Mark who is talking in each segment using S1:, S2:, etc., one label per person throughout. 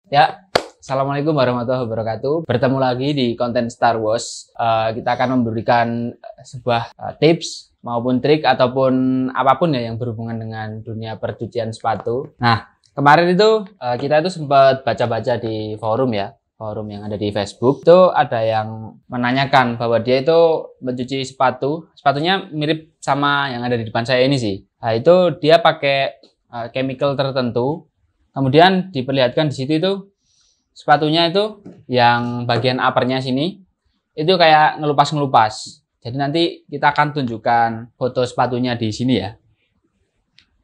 S1: Ya, Assalamualaikum warahmatullahi wabarakatuh. Bertemu lagi di konten Star Wars. Kita akan memberikan sebuah tips maupun trik ataupun apapun ya yang berhubungan dengan dunia percucian sepatu. Nah, kemarin itu kita itu sempat baca-baca di forum ya, forum yang ada di Facebook. Itu ada yang menanyakan bahwa dia itu mencuci sepatunya mirip sama yang ada di depan saya ini sih. Nah, itu dia pakai chemical tertentu. Kemudian diperlihatkan di situ itu sepatunya itu yang bagian uppernya sini itu kayak ngelupas-ngelupas. Jadi nanti kita akan tunjukkan foto sepatunya di sini ya.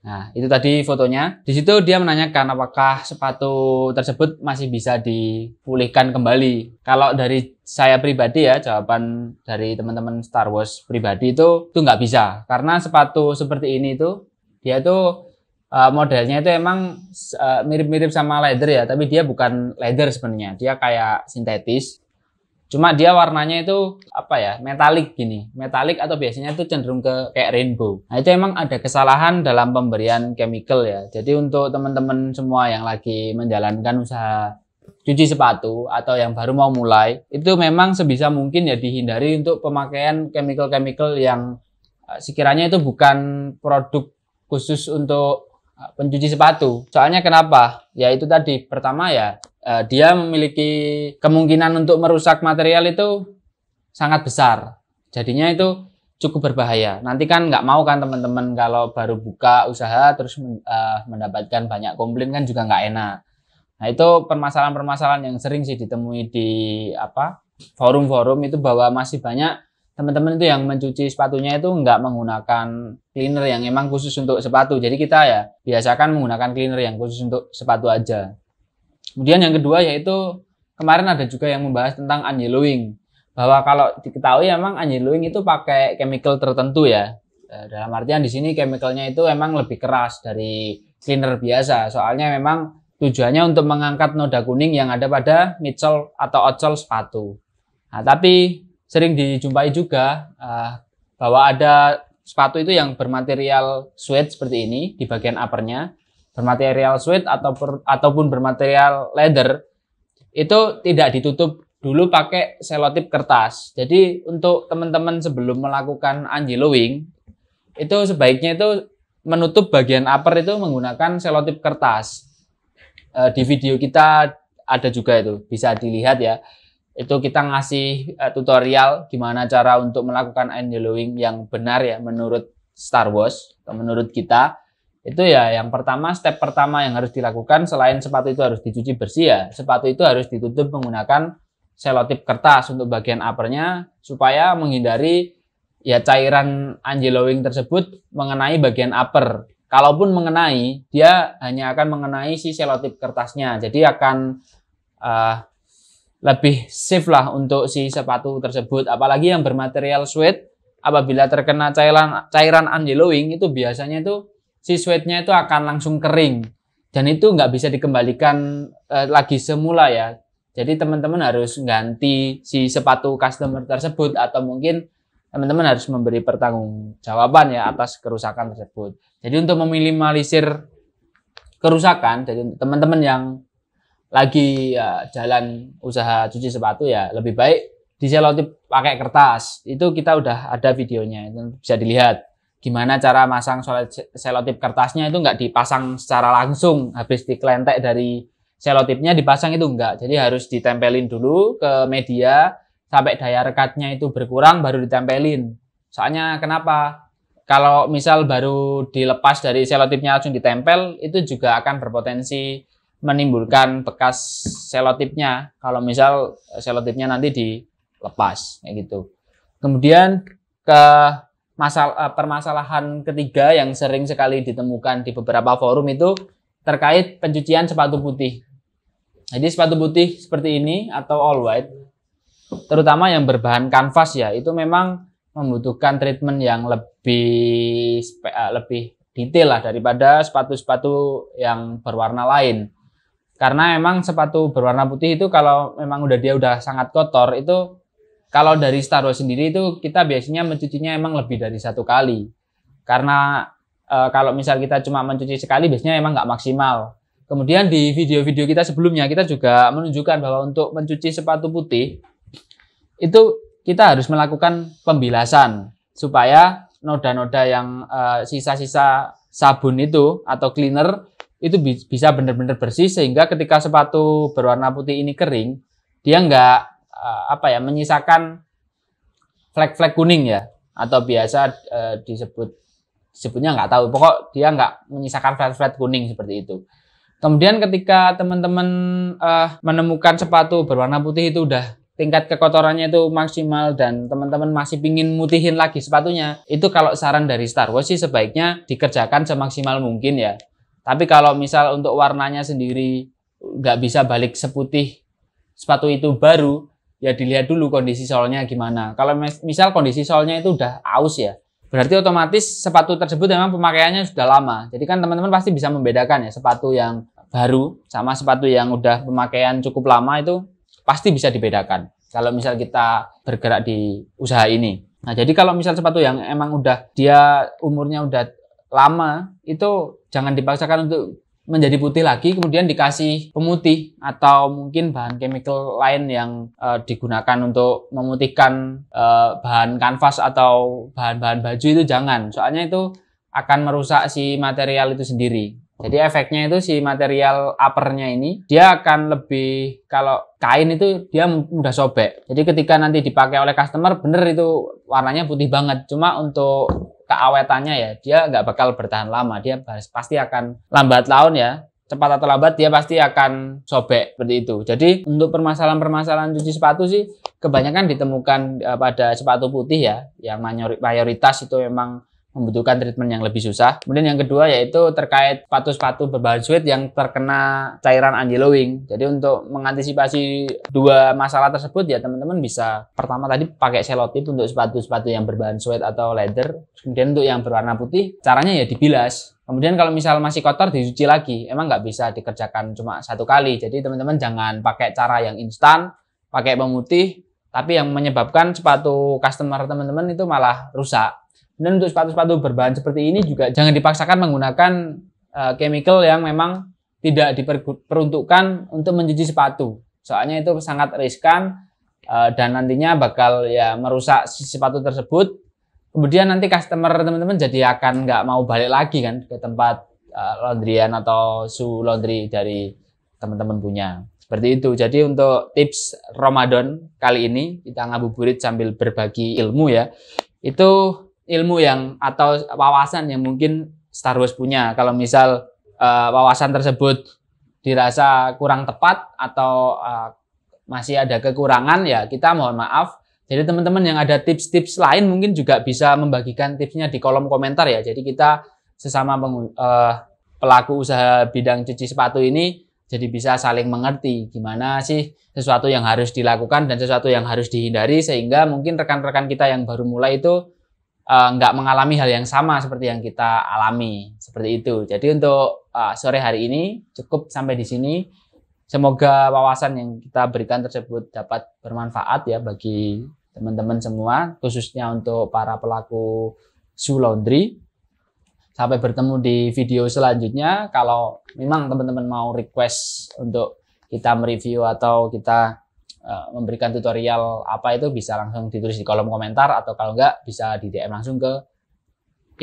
S1: Nah, itu tadi fotonya. Di situ dia menanyakan apakah sepatu tersebut masih bisa dipulihkan kembali. Kalau dari saya pribadi ya, jawaban dari teman-teman Star Wars pribadi itu nggak bisa. Karena sepatu seperti ini itu dia tuh modelnya itu emang mirip-mirip sama leather ya, tapi dia bukan leather sebenarnya, dia kayak sintetis. Cuma dia warnanya itu apa ya, metalik gini, metalik atau biasanya itu cenderung ke kayak rainbow. Nah itu emang ada kesalahan dalam pemberian chemical ya. Jadi untuk teman-teman semua yang lagi menjalankan usaha cuci sepatu atau yang baru mau mulai, itu memang sebisa mungkin ya dihindari untuk pemakaian chemical-chemical yang sekiranya itu bukan produk khusus untuk pencuci sepatu. Soalnya kenapa? Ya itu tadi, pertama ya dia memiliki kemungkinan untuk merusak material itu sangat besar. Jadinya itu cukup berbahaya. Nanti kan nggak mau kan teman-teman kalau baru buka usaha terus mendapatkan banyak komplain kan juga nggak enak. Nah itu permasalahan-permasalahan yang sering sih ditemui di forum-forum itu, bahwa masih banyak teman-teman itu yang mencuci sepatunya itu nggak menggunakan cleaner yang emang khusus untuk sepatu. Jadi kita ya biasakan menggunakan cleaner yang khusus untuk sepatu aja. Kemudian yang kedua yaitu kemarin ada juga yang membahas tentang unyellowing, bahwa kalau diketahui emang unyellowing itu pakai chemical tertentu ya. Dalam artian di sini chemicalnya itu emang lebih keras dari cleaner biasa. Soalnya memang tujuannya untuk mengangkat noda kuning yang ada pada midsole atau outsole sepatu. Nah, tapi sering dijumpai juga bahwa ada sepatu itu yang bermaterial suede seperti ini di bagian uppernya, bermaterial suede ataupun bermaterial leather, itu tidak ditutup dulu pakai selotip kertas. Jadi untuk teman-teman sebelum melakukan unyellowing itu sebaiknya itu menutup bagian upper itu menggunakan selotip kertas. Di video kita ada juga itu, bisa dilihat ya. Itu kita ngasih tutorial gimana cara untuk melakukan unyellowing yang benar ya menurut Star Wars atau menurut kita. Itu ya yang pertama, step pertama yang harus dilakukan selain sepatu itu harus dicuci bersih ya, sepatu itu harus ditutup menggunakan selotip kertas untuk bagian uppernya supaya menghindari ya cairan unyellowing tersebut mengenai bagian upper. Kalaupun mengenai, dia hanya akan mengenai si selotip kertasnya. Jadi akan lebih safe lah untuk si sepatu tersebut. Apalagi yang bermaterial suede, apabila terkena cairan unyellowing itu biasanya itu si suede-nya itu akan langsung kering dan itu nggak bisa dikembalikan lagi semula ya. Jadi teman-teman harus ganti si sepatu customer tersebut atau mungkin teman-teman harus memberi pertanggungjawaban ya atas kerusakan tersebut. Jadi untuk meminimalisir kerusakan, jadi teman-teman yang lagi jalan usaha cuci sepatu ya lebih baik diselotip pakai kertas. Itu kita udah ada videonya, itu bisa dilihat gimana cara masang selotip kertasnya. Itu nggak dipasang secara langsung habis dikelentek dari selotipnya dipasang, itu enggak. Jadi harus ditempelin dulu ke media sampai daya rekatnya itu berkurang baru ditempelin. Soalnya kenapa? Kalau misal baru dilepas dari selotipnya langsung ditempel, itu juga akan berpotensi menimbulkan bekas selotipnya kalau misal selotipnya nanti dilepas kayak gitu. Kemudian ke permasalahan ketiga yang sering sekali ditemukan di beberapa forum itu terkait pencucian sepatu putih. Jadi sepatu putih seperti ini atau all white, terutama yang berbahan kanvas ya, itu memang membutuhkan treatment yang lebih detail lah daripada sepatu-sepatu yang berwarna lain. Karena memang sepatu berwarna putih itu kalau memang dia udah sangat kotor, itu kalau dari Star Wars sendiri itu kita biasanya mencucinya emang lebih dari 1 kali. Karena kalau misal kita cuma mencuci sekali biasanya emang nggak maksimal. Kemudian di video-video kita sebelumnya kita juga menunjukkan bahwa untuk mencuci sepatu putih itu kita harus melakukan pembilasan supaya noda-noda yang sisa-sisa sabun itu atau cleaner itu bisa benar-benar bersih, sehingga ketika sepatu berwarna putih ini kering, dia nggak menyisakan flek-flek kuning ya, atau biasa disebutnya nggak tahu, pokok dia nggak menyisakan flek-flek kuning seperti itu. Kemudian ketika teman-teman menemukan sepatu berwarna putih itu udah tingkat kekotorannya itu maksimal dan teman-teman masih pingin mutihin lagi sepatunya, itu kalau saran dari Star Wars sih sebaiknya dikerjakan semaksimal mungkin ya. Tapi kalau misal untuk warnanya sendiri nggak bisa balik seputih sepatu itu baru, ya dilihat dulu kondisi solnya gimana. Kalau misal kondisi solnya itu udah aus ya, berarti otomatis sepatu tersebut memang pemakaiannya sudah lama. Jadi kan teman-teman pasti bisa membedakan ya, sepatu yang baru sama sepatu yang udah pemakaian cukup lama itu pasti bisa dibedakan kalau misal kita bergerak di usaha ini. Nah, jadi kalau misal sepatu yang emang udah dia umurnya udah lama, itu jangan dipaksakan untuk menjadi putih lagi kemudian dikasih pemutih atau mungkin bahan chemical lain yang digunakan untuk memutihkan bahan kanvas atau bahan-bahan baju, itu jangan. Soalnya itu akan merusak si material itu sendiri. Jadi efeknya itu si material uppernya ini dia akan lebih, kalau kain itu dia mudah sobek. Jadi ketika nanti dipakai oleh customer bener itu warnanya putih banget. Cuma untuk keawetannya ya dia nggak bakal bertahan lama. Dia pasti akan lambat laun ya. Cepat atau lambat dia pasti akan sobek seperti itu. Jadi untuk permasalahan-permasalahan cuci sepatu sih kebanyakan ditemukan pada sepatu putih ya. Yang mayoritas itu memang membutuhkan treatment yang lebih susah. Kemudian yang kedua yaitu terkait sepatu-sepatu berbahan suede yang terkena cairan anti-yellowing. Jadi untuk mengantisipasi dua masalah tersebut ya teman-teman bisa pertama tadi pakai selotip untuk sepatu-sepatu yang berbahan suede atau leather. Kemudian untuk yang berwarna putih caranya ya dibilas. Kemudian kalau misal masih kotor dicuci lagi. Emang nggak bisa dikerjakan cuma satu kali. Jadi teman-teman jangan pakai cara yang instan, pakai pemutih, tapi yang menyebabkan sepatu customer teman-teman itu malah rusak. Dan untuk sepatu-sepatu berbahan seperti ini juga jangan dipaksakan menggunakan chemical yang memang tidak diperuntukkan untuk mencuci sepatu. Soalnya itu sangat riskan dan nantinya bakal ya merusak si sepatu tersebut. Kemudian nanti customer teman-teman jadi akan nggak mau balik lagi kan ke tempat laundryan atau shoe laundry dari teman-teman punya. Seperti itu. Jadi untuk tips Ramadan kali ini kita ngabuburit sambil berbagi ilmu ya. Itu ilmu yang atau wawasan yang mungkin Star Wars punya. Kalau misal wawasan tersebut dirasa kurang tepat atau masih ada kekurangan ya kita mohon maaf. Jadi teman-teman yang ada tips-tips lain mungkin juga bisa membagikan tipsnya di kolom komentar ya. Jadi kita sesama pelaku usaha bidang cuci sepatu ini jadi bisa saling mengerti gimana sih sesuatu yang harus dilakukan dan sesuatu yang harus dihindari, sehingga mungkin rekan-rekan kita yang baru mulai itu nggak mengalami hal yang sama seperti yang kita alami, seperti itu. Jadi untuk sore hari ini cukup sampai di sini. Semoga wawasan yang kita berikan tersebut dapat bermanfaat ya bagi teman-teman semua, khususnya untuk para pelaku shoe laundry. Sampai bertemu di video selanjutnya. Kalau memang teman-teman mau request untuk kita mereview atau kita memberikan tutorial apa, itu bisa langsung ditulis di kolom komentar, atau kalau enggak bisa di DM langsung ke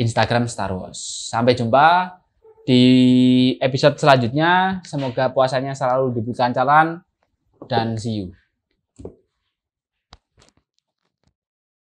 S1: Instagram Star Wars. Sampai jumpa di episode selanjutnya. Semoga puasanya selalu diberikan lancar dan see you.